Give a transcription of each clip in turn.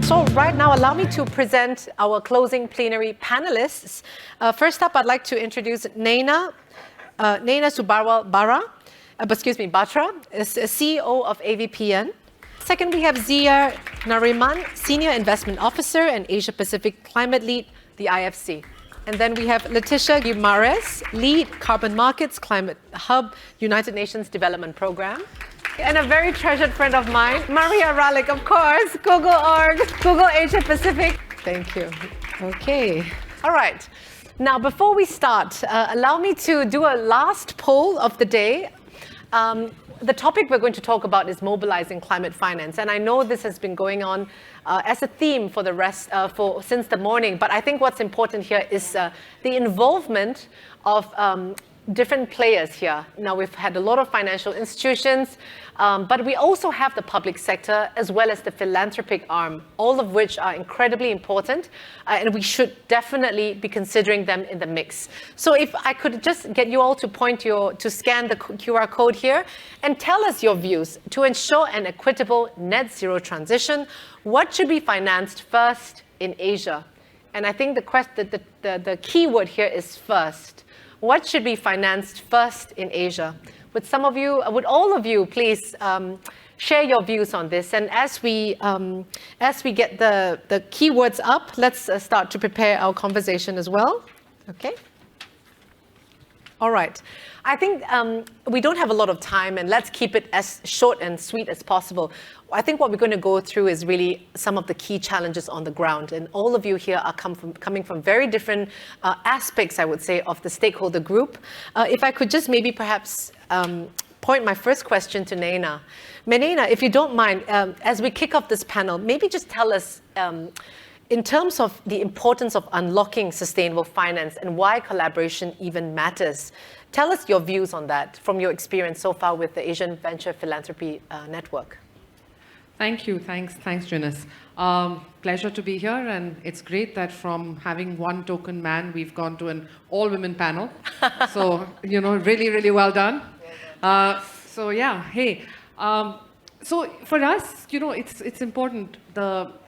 So right now, allow me to present our closing plenary panelists. First up, I'd like to introduce Naina Subarwal Batra, is CEO of AVPN. Second, we have Zia Nariman, Senior Investment Officer and Asia Pacific Climate Lead, the IFC. And then we have Leticia Guimarães, Lead Carbon Markets Climate Hub, United Nations Development Program. And a very treasured friend of mine, Maria Ralick, of course, Google Asia Pacific. Thank you. Okay. All right. Now, before we start, allow me to do a last poll of the day. The topic we're going to talk about is mobilizing climate finance. And I know this has been going on as a theme for since the morning. But I think what's important here is the involvement of different players here. Now, we've had a lot of financial institutions, but we also have the public sector as well as the philanthropic arm, all of which are incredibly important, and we should definitely be considering them in the mix. So if I could just get you all to scan the QR code here and tell us your views to ensure an equitable net zero transition. What should be financed first in Asia? And I think the key word here is first. What should be financed first in Asia? Would all of you please share your views on this? And as we get the keywords up, let's start to prepare our conversation as well. Okay. All right. I think we don't have a lot of time, and let's keep it as short and sweet as possible. I think what we're going to go through is really some of the key challenges on the ground. And all of you here are coming from very different aspects, I would say, of the stakeholder group. If I could just maybe perhaps point my first question to Naina. Naina, if you don't mind, as we kick off this panel, maybe just tell us, in terms of the importance of unlocking sustainable finance and why collaboration even matters. Tell us your views on that from your experience so far with the Asian Venture Philanthropy Network. Thank you. Thanks, Janice. Pleasure to be here, and it's great that from having one token man, we've gone to an all-women panel. So, really, really well done. So for us, it's important.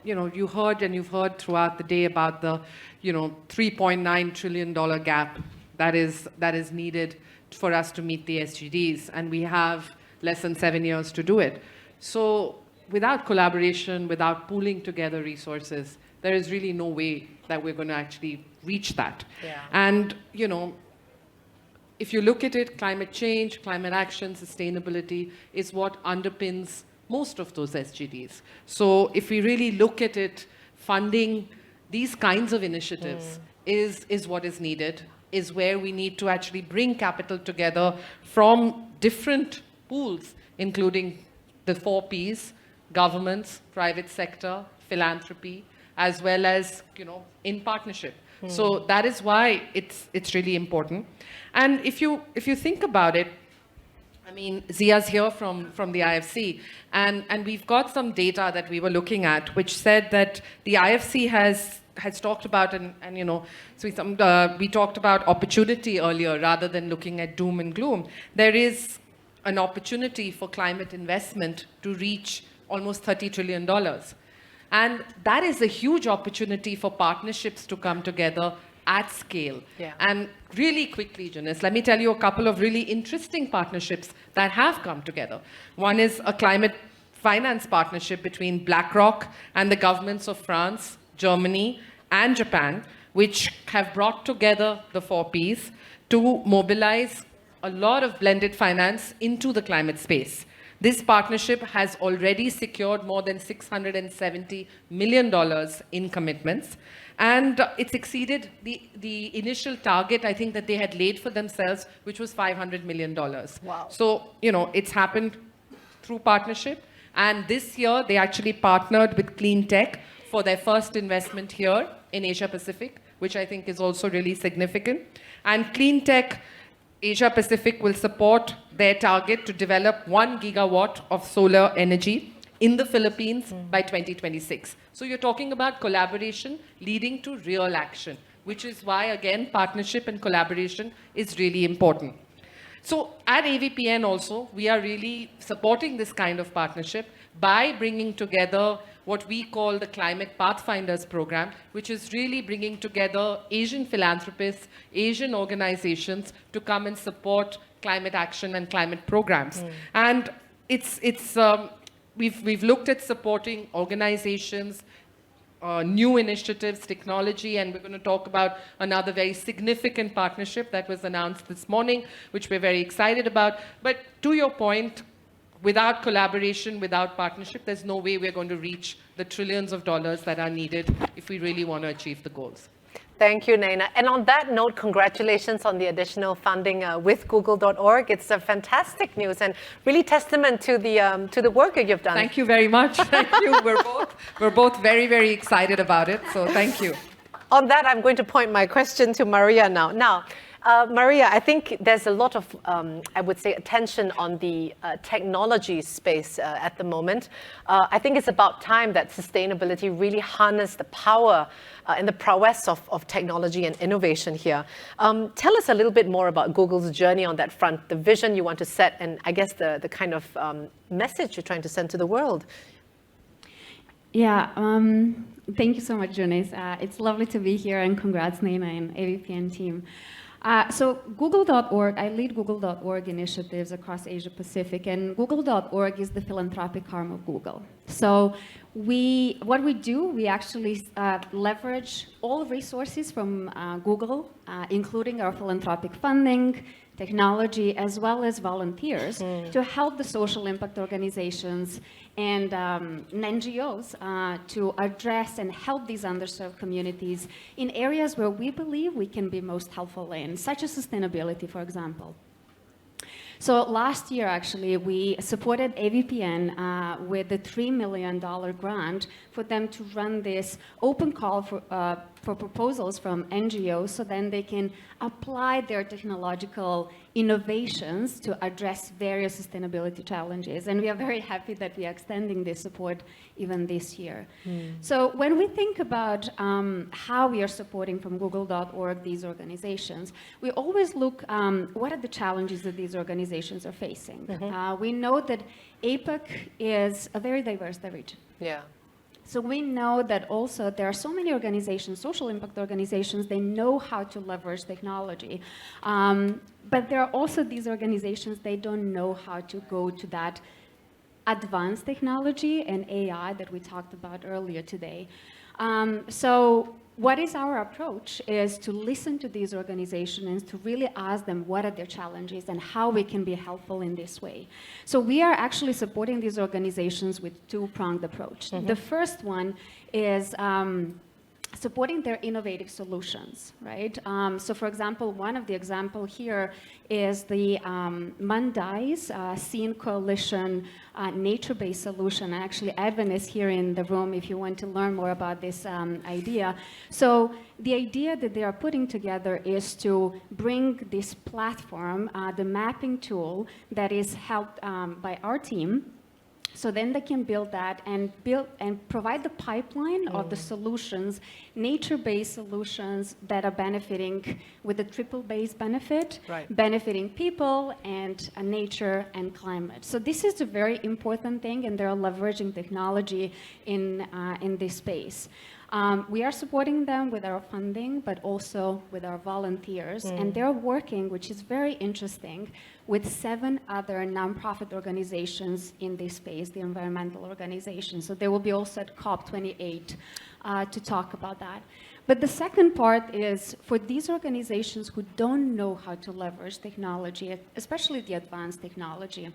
You've heard throughout the day about the, $3.9 trillion gap that is needed for us to meet the SDGs, and we have less than 7 years to do it. So without collaboration, without pooling together resources, there is really no way that we're going to actually reach that. Yeah. And, if you look at it, climate change, climate action, sustainability is what underpins most of those SDGs. So if we really look at it, funding these kinds of initiatives is what is needed, is where we need to actually bring capital together from different pools, including the 4 Ps, governments, private sector, philanthropy, as well as, in partnership. So that is why it's really important. And if you think about it, I mean, Zia's here from the IFC, and we've got some data that we were looking at, which said that the IFC has talked about, we talked about opportunity earlier rather than looking at doom and gloom. There is an opportunity for climate investment to reach almost $30 trillion. And that is a huge opportunity for partnerships to come together at scale. Yeah. And really quickly, Janice, let me tell you a couple of really interesting partnerships that have come together. One is a climate finance partnership between BlackRock and the governments of France, Germany, and Japan, which have brought together the 4 Ps to mobilize a lot of blended finance into the climate space. This partnership has already secured more than $670 million in commitments, and it's exceeded the initial target, I think, that they had laid for themselves, which was $500 million. Wow. So, it's happened through partnership, and this year they actually partnered with Clean Tech for their first investment here in Asia Pacific, which I think is also really significant. And Clean Tech Asia Pacific will support their target to develop 1 gigawatt of solar energy in the Philippines by 2026. So you're talking about collaboration leading to real action, which is why, again, partnership and collaboration is really important. So at AVPN also, we are really supporting this kind of partnership by bringing together what we call the Climate Pathfinders program, which is really bringing together Asian philanthropists, Asian organizations to come and support climate action and climate programs. And we've looked at supporting organizations, new initiatives, technology, and we're going to talk about another very significant partnership that was announced this morning, which we're very excited about. But to your point, without collaboration, without partnership, there's no way we're going to reach the trillions of dollars that are needed if we really want to achieve the goals. Thank you, Naina. And on that note, congratulations on the additional funding with Google.org. It's a fantastic news and really testament to the work that you've done. Thank you very much. Thank you. We're both very, very excited about it. So thank you. On that, I'm going to point my question to Maria now. Now, Maria, I think there's a lot of, I would say, attention on the technology space at the moment. I think it's about time that sustainability really harness the power and the prowess of technology and innovation here. Tell us a little bit more about Google's journey on that front, the vision you want to set, and I guess the kind of message you're trying to send to the world. Yeah, thank you so much, Janice. It's lovely to be here, and congrats, Naina and AVPN team. So Google.org, I lead Google.org initiatives across Asia Pacific, and Google.org is the philanthropic arm of Google. So what we do, we actually leverage all resources from Google, including our philanthropic funding, technology, as well as volunteers to help the social impact organizations and NGOs to address and help these underserved communities in areas where we believe we can be most helpful in, such as sustainability, for example. So last year, actually, we supported AVPN with a $3 million grant for them to run this open call for proposals from NGOs so then they can apply their technological innovations to address various sustainability challenges. And we are very happy that we are extending this support even this year. So when we think about how we are supporting from Google.org these organizations, we always look what are the challenges that these organizations are facing. We know that APAC is a very diverse region. Yeah. So we know that also there are so many organizations, social impact organizations, they know how to leverage technology. But there are also these organizations, they don't know how to go to that advanced technology and AI that we talked about earlier today. So what is our approach is to listen to these organizations and to really ask them what are their challenges and how we can be helpful in this way. So we are actually supporting these organizations with two-pronged approach. The first one is supporting their innovative solutions, right? So for example, one of the example here is the Mandai's Scene Coalition nature-based solution. Actually, Edwin is here in the room if you want to learn more about this idea. So the idea that they are putting together is to bring this platform, the mapping tool that is helped by our team. So then they can build that and provide the pipeline of the solutions, nature-based solutions that are benefiting with a triple base benefit, benefiting people and nature and climate. So this is a very important thing, and they're leveraging technology in this space. We are supporting them with our funding, but also with our volunteers. And they're working, which is very interesting, with 7 other nonprofit organizations in this space, the environmental organizations. So they will be also at COP28 to talk about that. But the second part is for these organizations who don't know how to leverage technology, especially the advanced technology.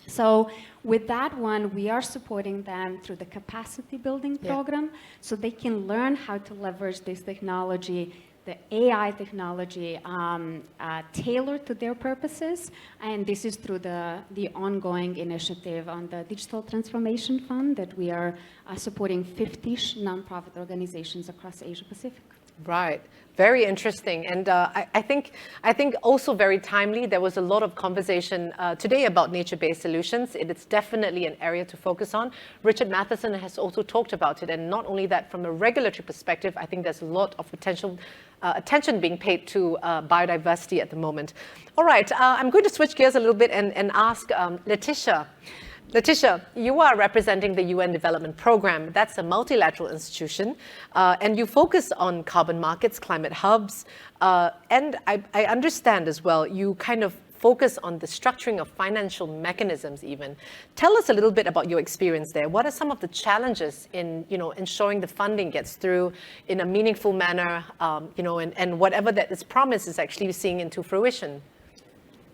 So with that one, we are supporting them through the capacity building program so they can learn how to leverage this technology, the AI technology, tailored to their purposes. And this is through the ongoing initiative on the Digital Transformation Fund that we are supporting 50 nonprofit organizations across Asia Pacific. Right. Very interesting. And I think also very timely. There was a lot of conversation today about nature-based solutions. It is definitely an area to focus on. Richard Matheson has also talked about it. And not only that, from a regulatory perspective, I think there's a lot of potential attention being paid to biodiversity at the moment. All right. I'm going to switch gears a little bit and ask Letitia. Letitia, you are representing the UN Development Programme. That's a multilateral institution, and you focus on carbon markets, climate hubs, and I understand as well, you kind of focus on the structuring of financial mechanisms even. Tell us a little bit about your experience there. What are some of the challenges in, ensuring the funding gets through in a meaningful manner, and whatever that is promised is actually seeing into fruition?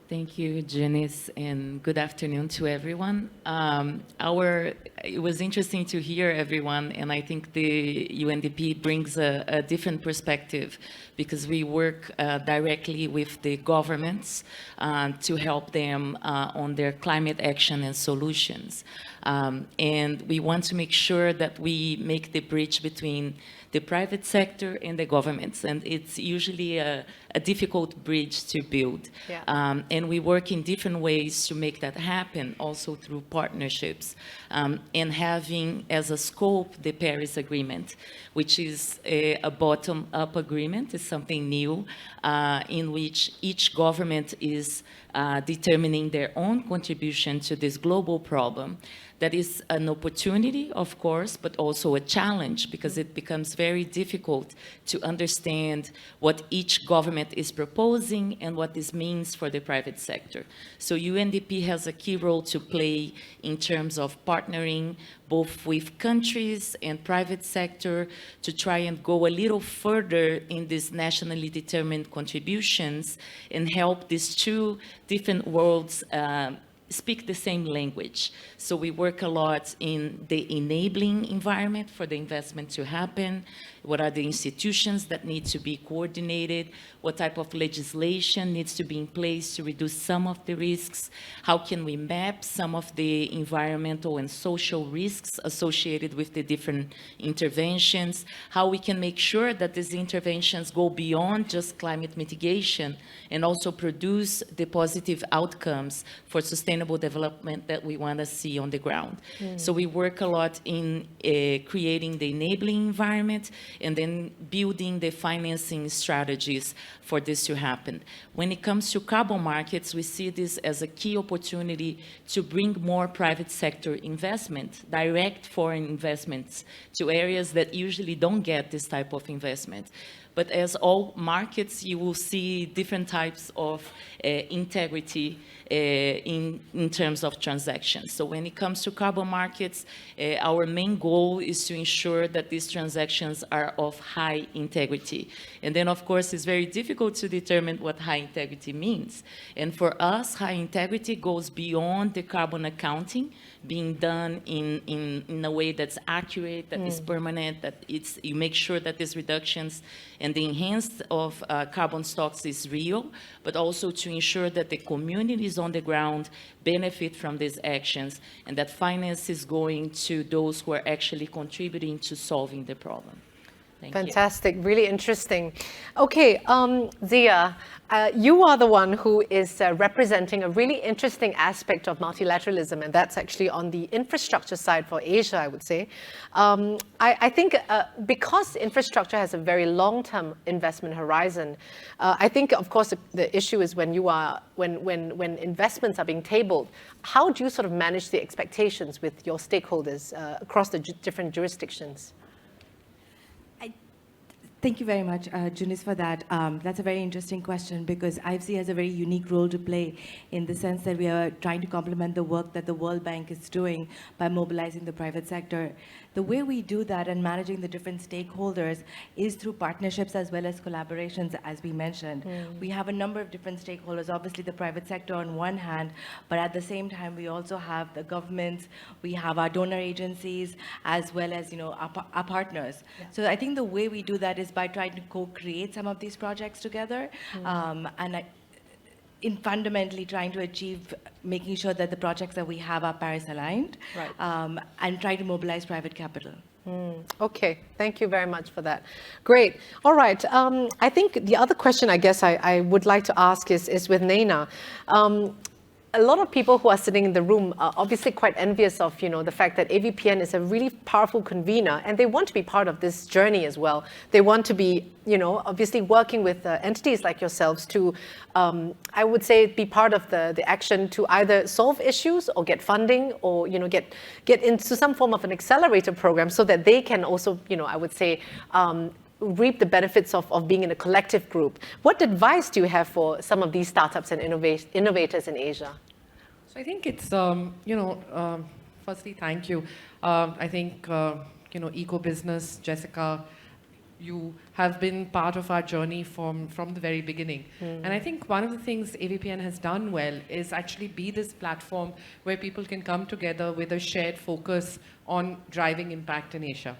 Thank you, Janice, and good afternoon to everyone. It was interesting to hear everyone, and I think the UNDP brings a different perspective because we work directly with the governments to help them on their climate action and solutions. And we want to make sure that we make the bridge between the private sector and the governments, and it's usually a difficult bridge to build. Yeah. And we work in different ways to make that happen, also through partnerships, and having as a scope the Paris Agreement, which is a bottom-up agreement. It's something new in which each government is determining their own contribution to this global problem. That is an opportunity, of course, but also a challenge because it becomes very difficult to understand what each government is proposing and what this means for the private sector. So UNDP has a key role to play in terms of partnering both with countries and private sector to try and go a little further in these nationally determined contributions and help these two different worlds speak the same language. So we work a lot in the enabling environment for the investment to happen. What are the institutions that need to be coordinated? What type of legislation needs to be in place to reduce some of the risks? How can we map some of the environmental and social risks associated with the different interventions? How we can make sure that these interventions go beyond just climate mitigation and also produce the positive outcomes for sustainable development that we want to see on the ground. So we work a lot in creating the enabling environment and then building the financing strategies for this to happen. When it comes to carbon markets, we see this as a key opportunity to bring more private sector investment, direct foreign investments to areas that usually don't get this type of investment. But as all markets, you will see different types of integrity in terms of transactions. So when it comes to carbon markets, our main goal is to ensure that these transactions are of high integrity. And then, of course, it's very difficult to determine what high integrity means. And for us, high integrity goes beyond the carbon accounting being done in a way that's accurate, that is permanent, that you make sure that these reductions and the enhanced of carbon stocks is real, but also to ensure that the communities on the ground benefit from these actions and that finance is going to those who are actually contributing to solving the problem. Fantastic, really interesting. Okay, Zia, you are the one who is representing a really interesting aspect of multilateralism, and that's actually on the infrastructure side for Asia, I would say. I think because infrastructure has a very long-term investment horizon, I think, of course, the issue is when investments are being tabled, how do you sort of manage the expectations with your stakeholders across the different jurisdictions? Thank you very much, Janice, for that. That's a very interesting question because IFC has a very unique role to play in the sense that we are trying to complement the work that the World Bank is doing by mobilizing the private sector. The way we do that and managing the different stakeholders is through partnerships as well as collaborations, as we mentioned. We have a number of different stakeholders, obviously the private sector on one hand, but at the same time, we also have the governments, we have our donor agencies, as well as our partners. Yeah. So I think the way we do that is by trying to co-create some of these projects together, in fundamentally trying to achieve making sure that the projects that we have are Paris aligned, right. And try to mobilize private capital. Okay, thank you very much for that. Great. All right. I think the other question I guess I would like to ask is with Naina. a lot of people who are sitting in the room are obviously quite envious of, the fact that AVPN is a really powerful convener, and they want to be part of this journey as well. They want to be, obviously working with entities like yourselves to, I would say, be part of the action to either solve issues or get funding or, get into some form of an accelerator program so that they can also, I would say, reap the benefits of being in a collective group. What advice do you have for some of these startups and innovators in Asia? So I think it's, firstly, thank you. I think, eco-business, Jessica, you have been part of our journey from the very beginning. And I think one of the things AVPN has done well is actually be this platform where people can come together with a shared focus on driving impact in Asia.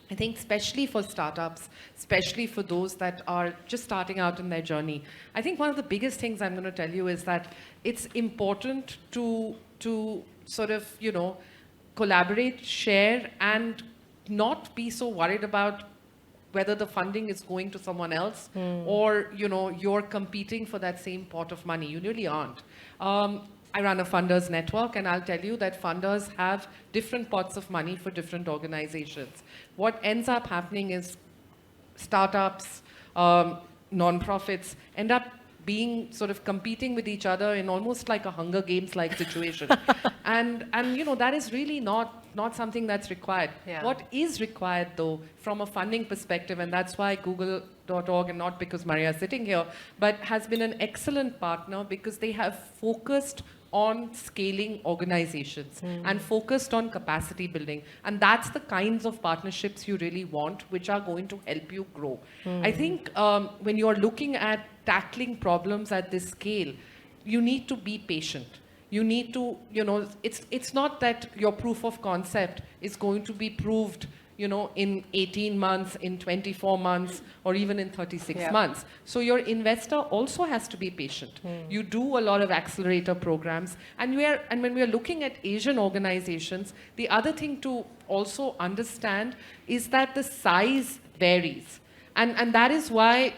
I think especially for startups, especially for those that are just starting out in their journey, I think one of the biggest things I'm going to tell you is that it's important to sort of, collaborate, share, and not be so worried about whether the funding is going to someone else or, you're competing for that same pot of money. You really aren't. I run a funders network, and I'll tell you that funders have different pots of money for different organizations. What ends up happening is startups, non-profits end up being sort of competing with each other in almost like a Hunger Games-like situation. and that is really not something that's required. Yeah. What is required, though, from a funding perspective, and that's why Google.org, and not because Maria is sitting here, but has been an excellent partner because they have focused on scaling organizations and focused on capacity building. And that's the kinds of partnerships you really want, which are going to help you grow. I think when you're looking at tackling problems at this scale, you need to be patient. You need to, it's not that your proof of concept is going to be proved in 18 months, in 24 months, or even in 36 months. So your investor also has to be patient. You do a lot of accelerator programs. And when we are looking at Asian organizations, the other thing to also understand is that the size varies. And that is why,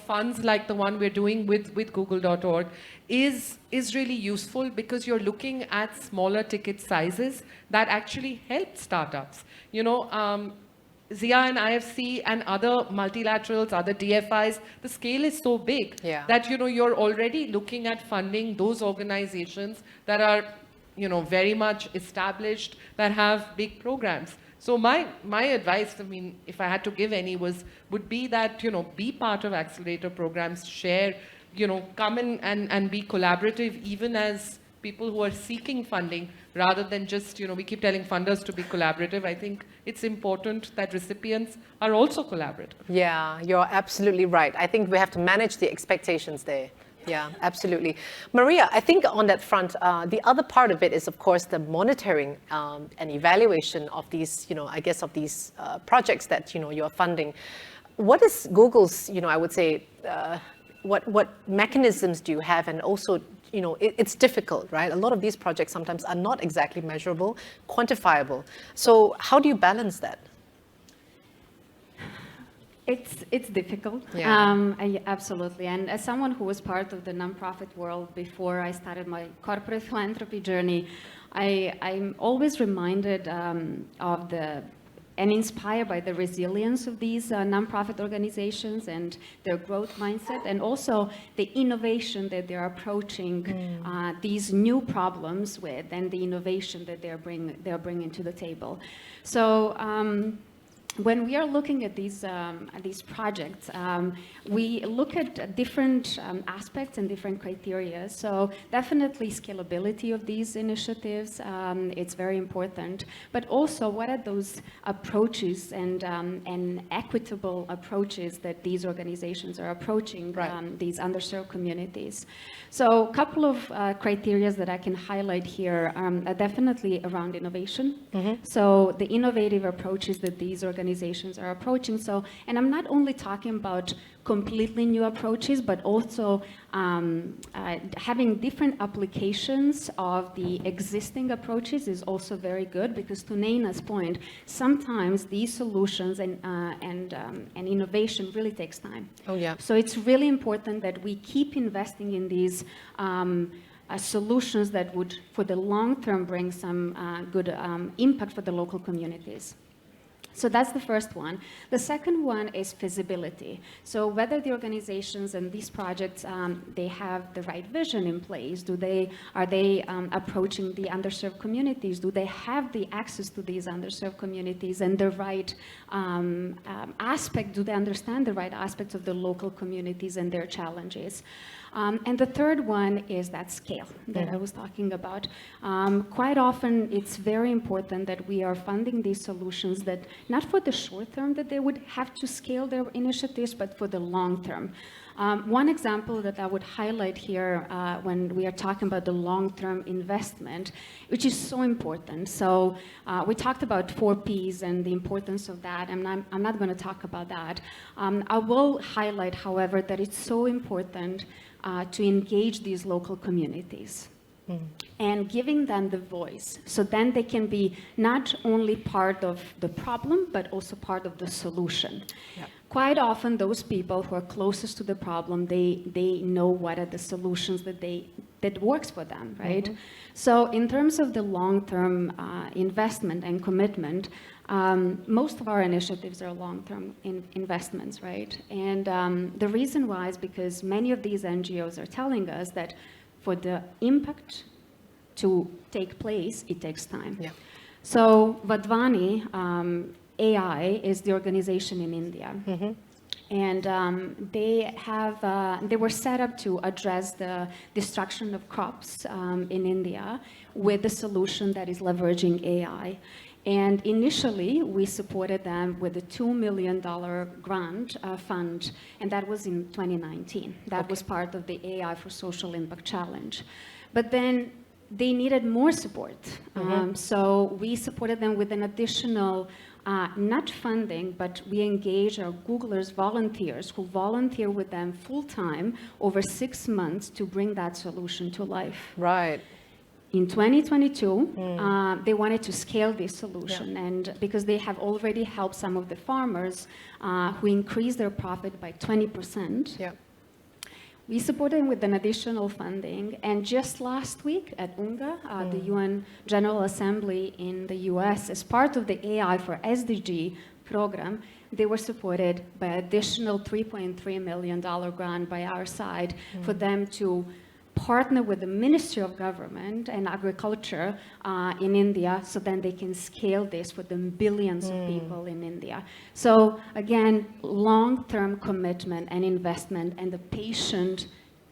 funds like the one we're doing with Google.org is really useful because you're looking at smaller ticket sizes that actually help startups. Zia and IFC and other multilaterals, other DFIs, the scale is so big that, you're already looking at funding those organizations that are, very much established, that have big programs. So my advice, if I had to give any, would be that, be part of accelerator programs, share, come in and be collaborative, even as people who are seeking funding, rather than just, we keep telling funders to be collaborative. I think it's important that recipients are also collaborative. Yeah, you're absolutely right. I think we have to manage the expectations there. Yeah, absolutely. Maria, I think on that front, the other part of it is, of course, the monitoring and evaluation of these, of these projects that, you're funding. What is Google's, I would say, what mechanisms do you have? And also, it's difficult, right? A lot of these projects sometimes are not exactly measurable, quantifiable. So how do you balance that? It's difficult, absolutely. And as someone who was part of the nonprofit world before I started my corporate philanthropy journey, I'm always reminded of and inspired by the resilience of these nonprofit organizations and their growth mindset, and also the innovation that they're approaching these new problems with, and the innovation that they're bringing to the table. So when we are looking at these projects, we look at different aspects and different criteria. So definitely scalability of these initiatives, it's very important. But also, what are those approaches and equitable approaches that these organizations are approaching these underserved communities? So a couple of criteria that I can highlight here are definitely around innovation. So the innovative approaches that these organizations are approaching. So, and I'm not only talking about completely new approaches, but also having different applications of the existing approaches is also very good, because to Naina's point, sometimes these solutions and innovation really takes time. Oh yeah. So it's really important that we keep investing in these solutions that would, for the long term, bring some good impact for the local communities. So that's the first one. The second one is feasibility. So whether the organizations and these projects, they have the right vision in place. Are they approaching the underserved communities? Do they have the access to these underserved communities and the right aspect? Do they understand the right aspects of the local communities and their challenges? And the third one is that scale that I was talking about. Quite often, it's very important that we are funding these solutions that, not for the short term that they would have to scale their initiatives, but for the long term. One example that I would highlight here when we are talking about the long-term investment, which is so important. So we talked about 4 Ps and the importance of that, and I'm not going to talk about that. I will highlight, however, that it's so important to engage these local communities and giving them the voice. So then they can be not only part of the problem, but also part of the solution. Yep. Quite often, those people who are closest to the problem, they know what are the solutions that works for them, right? Mm-hmm. So in terms of the long-term investment and commitment, most of our initiatives are long-term investments, right? And the reason why is because many of these NGOs are telling us that for the impact to take place, it takes time. Yeah. So Vadvani AI is the organization in India. Mm-hmm. And they were set up to address the destruction of crops in India with a solution that is leveraging AI. And initially, we supported them with a $2 million grant fund, and that was in 2019. That was part of the AI for Social Impact Challenge. But then they needed more support. So we supported them with an additional, not funding, but we engaged our Googlers volunteers who volunteer with them full-time over 6 months to bring that solution to life. Right. In 2022, they wanted to scale this solution, and because they have already helped some of the farmers who increased their profit by 20%. Yeah. We supported them with an additional funding, and just last week at UNGA, the UN General Assembly in the US, as part of the AI for SDG program, they were supported by additional $3.3 million grant by our side for them to partner with the Ministry of Government and Agriculture in India so then they can scale this for the billions of people in India. So again, long-term commitment and investment and the patient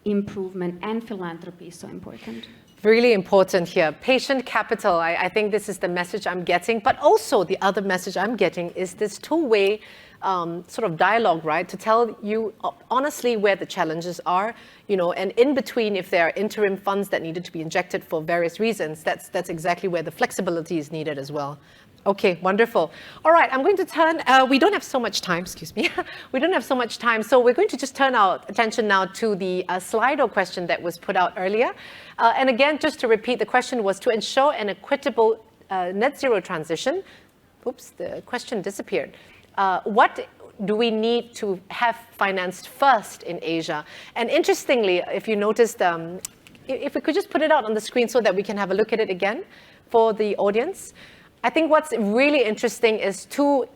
improvement and philanthropy is so important. Really important here. Patient capital, I think this is the message I'm getting, but also the other message I'm getting is this two-way sort of dialogue, right? To tell you honestly where the challenges are, and in between, if there are interim funds that needed to be injected for various reasons, that's exactly where the flexibility is needed as well. Okay, wonderful. All right, I'm going to turn, we don't have so much time, excuse me. We don't have so much time, so we're going to just turn our attention now to the Slido question that was put out earlier. And again, just to repeat, the question was to ensure an equitable net zero transition. Oops, the question disappeared. What do we need to have financed first in Asia? And interestingly, if you noticed, if we could just put it out on the screen so that we can have a look at it again for the audience. I think what's really interesting is two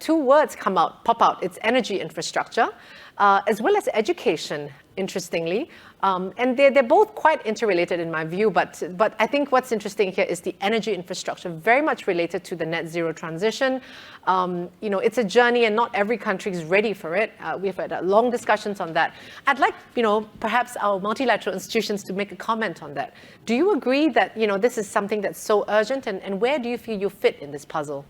words pop out. It's energy infrastructure, as well as education, interestingly. And they're both quite interrelated in my view, but I think what's interesting here is the energy infrastructure, very much related to the net zero transition. It's a journey and not every country is ready for it. We've had long discussions on that. I'd like, perhaps our multilateral institutions to make a comment on that. Do you agree that, this is something that's so urgent, and where do you feel you fit in this puzzle?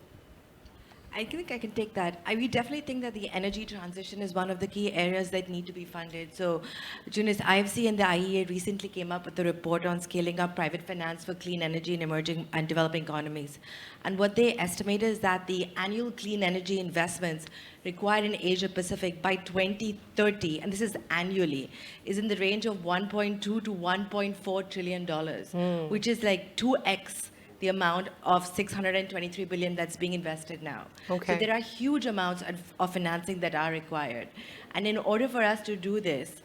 I think I can take that. We definitely think that the energy transition is one of the key areas that need to be funded. So, Junis, IFC and the IEA recently came up with a report on scaling up private finance for clean energy in emerging and developing economies. And what they estimate is that the annual clean energy investments required in Asia Pacific by 2030, and this is annually, is in the range of $1.2 to $1.4 trillion, which is like 2x the amount of 623 billion that's being invested now. Okay. So there are huge amounts of financing that are required. And in order for us to do this,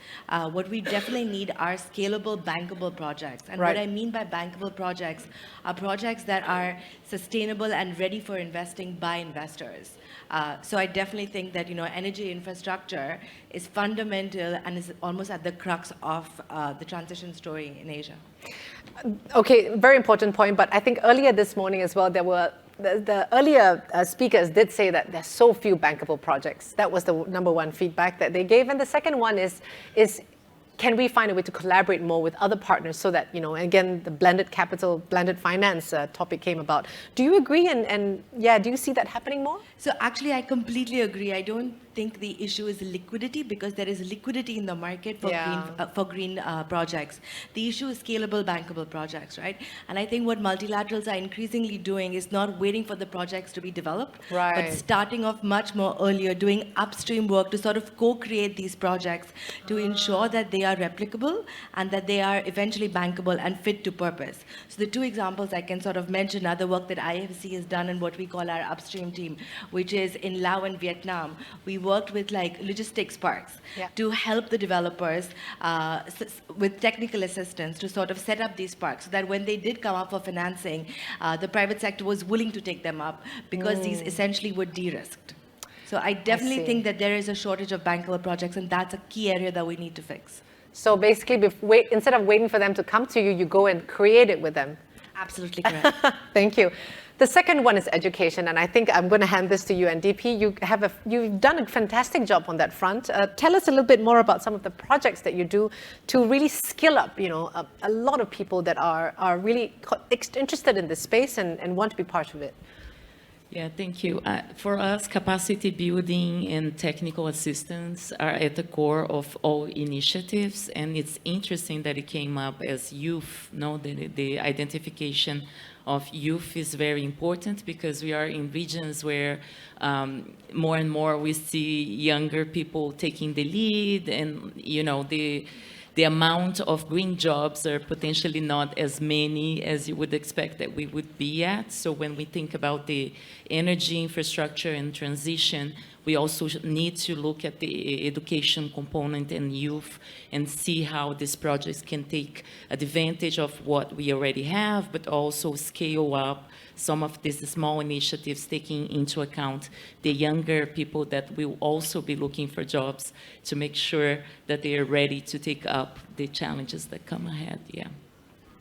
what we definitely need are scalable, bankable projects. And Right. what I mean by bankable projects are projects that are sustainable and ready for investing by investors. So I definitely think that, energy infrastructure is fundamental and is almost at the crux of the transition story in Asia. Okay, very important point, but I think earlier this morning as well, there were the earlier speakers did say that there's so few bankable projects. That was the number one feedback that they gave. And the second one is can we find a way to collaborate more with other partners so that, again, the blended capital, blended finance topic came about. Do you agree? And yeah, do you see that happening more? So actually, I completely agree. I don't think the issue is liquidity because there is liquidity in the market for green projects. The issue is scalable, bankable projects, right? And I think what multilaterals are increasingly doing is not waiting for the projects to be developed, Right. but starting off much more earlier, doing upstream work to sort of co-create these projects to ensure that they are replicable and that they are eventually bankable and fit to purpose. So the two examples I can sort of mention are the work that IFC has done in what we call our upstream team, which is in Laos and Vietnam. We worked with logistics parks to help the developers with technical assistance to sort of set up these parks so that when they did come up for financing, the private sector was willing to take them up because these essentially were de-risked. So I definitely think that there is a shortage of bankable projects, and that's a key area that we need to fix. So basically, instead of waiting for them to come to you, you go and create it with them. Absolutely correct. Thank you. The second one is education, and I think I'm going to hand this to you, NDP. You've done a fantastic job on that front. Tell us a little bit more about some of the projects that you do to really skill up, a lot of people that are really interested in this space and want to be part of it. Yeah, thank you. For us, capacity building and technical assistance are at the core of all initiatives, and it's interesting that it came up as youth. The identification of youth is very important because we are in regions where more and more we see younger people taking the lead, and the amount of green jobs are potentially not as many as you would expect that we would be at. So when we think about the energy infrastructure and transition, we also need to look at the education component and youth and see how these projects can take advantage of what we already have, but also scale up some of these small initiatives, taking into account the younger people that will also be looking for jobs to make sure that they are ready to take up the challenges that come ahead. Yeah.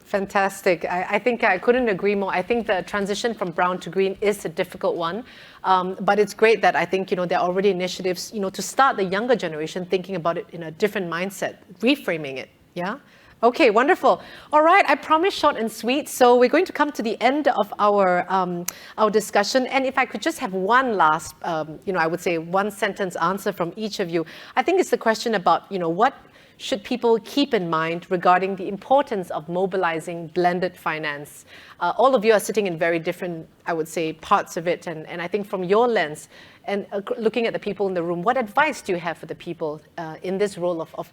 Fantastic. I think I couldn't agree more. I think the transition from brown to green is a difficult one, but it's great that I think, there are already initiatives, to start the younger generation thinking about it in a different mindset, reframing it. Yeah. Okay, wonderful. All right, I promise short and sweet. So we're going to come to the end of our discussion. And if I could just have one last, I would say one sentence answer from each of you. I think it's the question about, what should people keep in mind regarding the importance of mobilizing blended finance? All of you are sitting in very different, I would say, parts of it. And I think from your lens and looking at the people in the room, what advice do you have for the people in this role of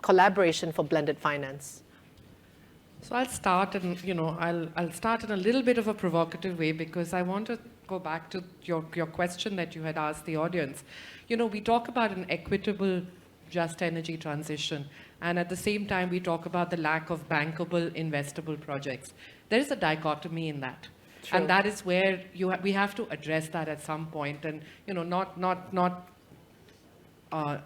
collaboration for blended finance? So I'll start, and I'll start in a little bit of a provocative way because I want to go back to your question that you had asked the audience. We talk about an equitable, just energy transition, and at the same time we talk about the lack of bankable, investable projects. There is a dichotomy in that. True. And that is where we have to address that at some point, and not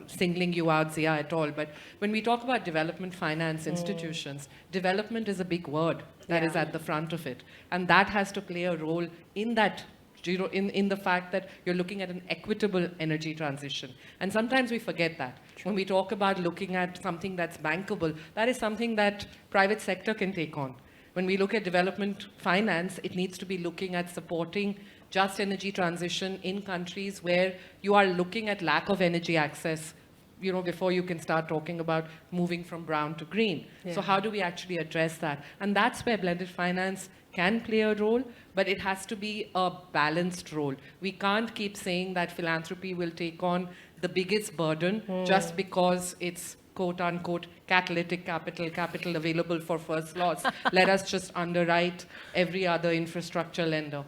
singling you out, Zia, at all, but when we talk about development finance institutions, development is a big word that is at the front of it, and that has to play a role in that, in the fact that you're looking at an equitable energy transition. And sometimes we forget that. When we talk about looking at something that's bankable, that is something that private sector can take on. When we look at development finance, it needs to be looking at supporting just energy transition in countries where you are looking at lack of energy access, before you can start talking about moving from brown to green. Yeah. So how do we actually address that? And that's where blended finance can play a role, but it has to be a balanced role. We can't keep saying that philanthropy will take on the biggest burden just because it's quote-unquote catalytic capital available for first loss. Let us just underwrite every other infrastructure lender.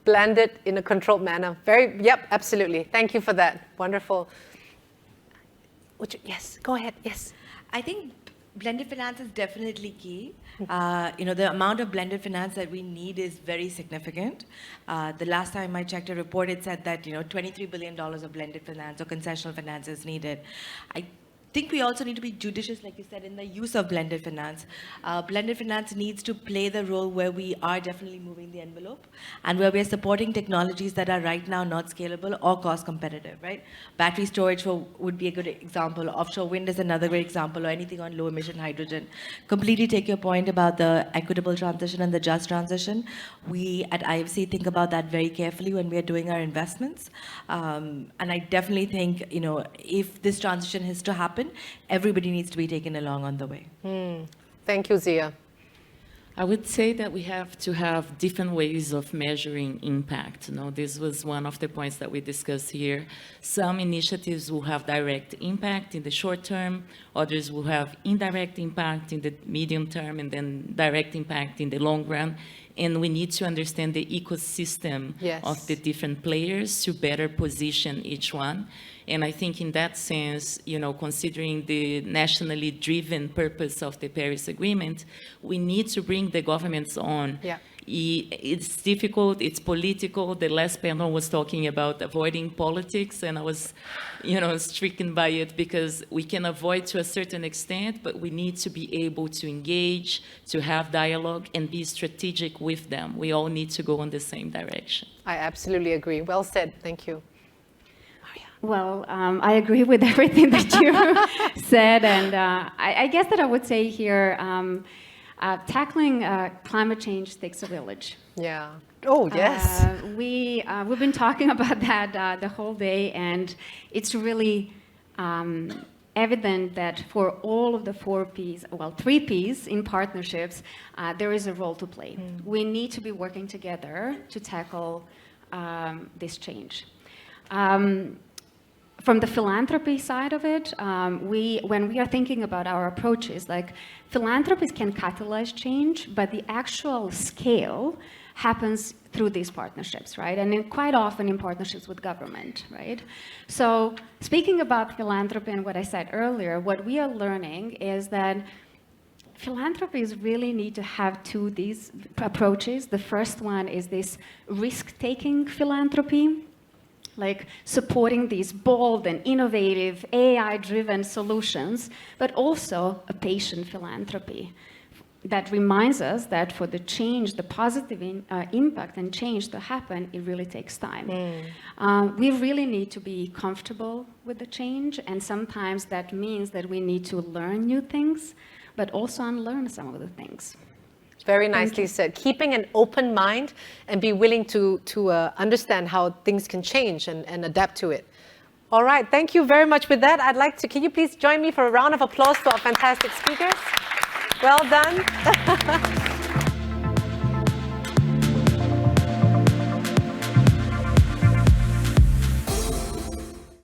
Blend it in a controlled manner. Yep, absolutely. Thank you for that. Wonderful. Yes, go ahead. Yes. I think blended finance is definitely key. The amount of blended finance that we need is very significant. The last time I checked a report, it said that $23 billion of blended finance or concessional finance is needed. I think we also need to be judicious, like you said, in the use of blended finance. Blended finance needs to play the role where we are definitely moving the envelope and where we are supporting technologies that are right now not scalable or cost competitive, right? Battery storage would be a good example. Offshore wind is another great example, or anything on low emission hydrogen. Completely take your point about the equitable transition and the just transition. We at IFC think about that very carefully when we are doing our investments. And I definitely think, if this transition has to happen, everybody needs to be taken along on the way. Thank you, Zia. I would say that we have to have different ways of measuring impact. This was one of the points that we discussed here. Some initiatives will have direct impact in the short term, others will have indirect impact in the medium term, and then direct impact in the long run. And we need to understand the ecosystem of the different players to better position each one. And I think in that sense, considering the nationally driven purpose of the Paris Agreement, we need to bring the governments on. Yeah. It's difficult, it's political. The last panel was talking about avoiding politics, and I was, stricken by it, because we can avoid to a certain extent, but we need to be able to engage, to have dialogue, and be strategic with them. We all need to go in the same direction. I absolutely agree. Well said. Thank you. Well, I agree with everything that you said, and I guess that I would say here, tackling climate change takes a village. Yeah. Oh, yes. We've been talking about that the whole day, and it's really evident that for all of the 4 Ps, well, 3 Ps in partnerships, there is a role to play. We need to be working together to tackle this change. From the philanthropy side of it, when we are thinking about our approaches, like philanthropies can catalyze change, but the actual scale happens through these partnerships, right? And quite often in partnerships with government, right? So speaking about philanthropy and what I said earlier, what we are learning is that philanthropies really need to have these approaches. The first one is this risk-taking philanthropy, like supporting these bold and innovative AI-driven solutions, but also a patient philanthropy that reminds us that for the change, the positive impact and change to happen, it really takes time. We really need to be comfortable with the change, and sometimes that means that we need to learn new things, but also unlearn some of the things. Very nicely said. Keeping an open mind and be willing to understand how things can change and adapt to it. All right, thank you very much. With that, can you please join me for a round of applause to our fantastic speakers? Well done.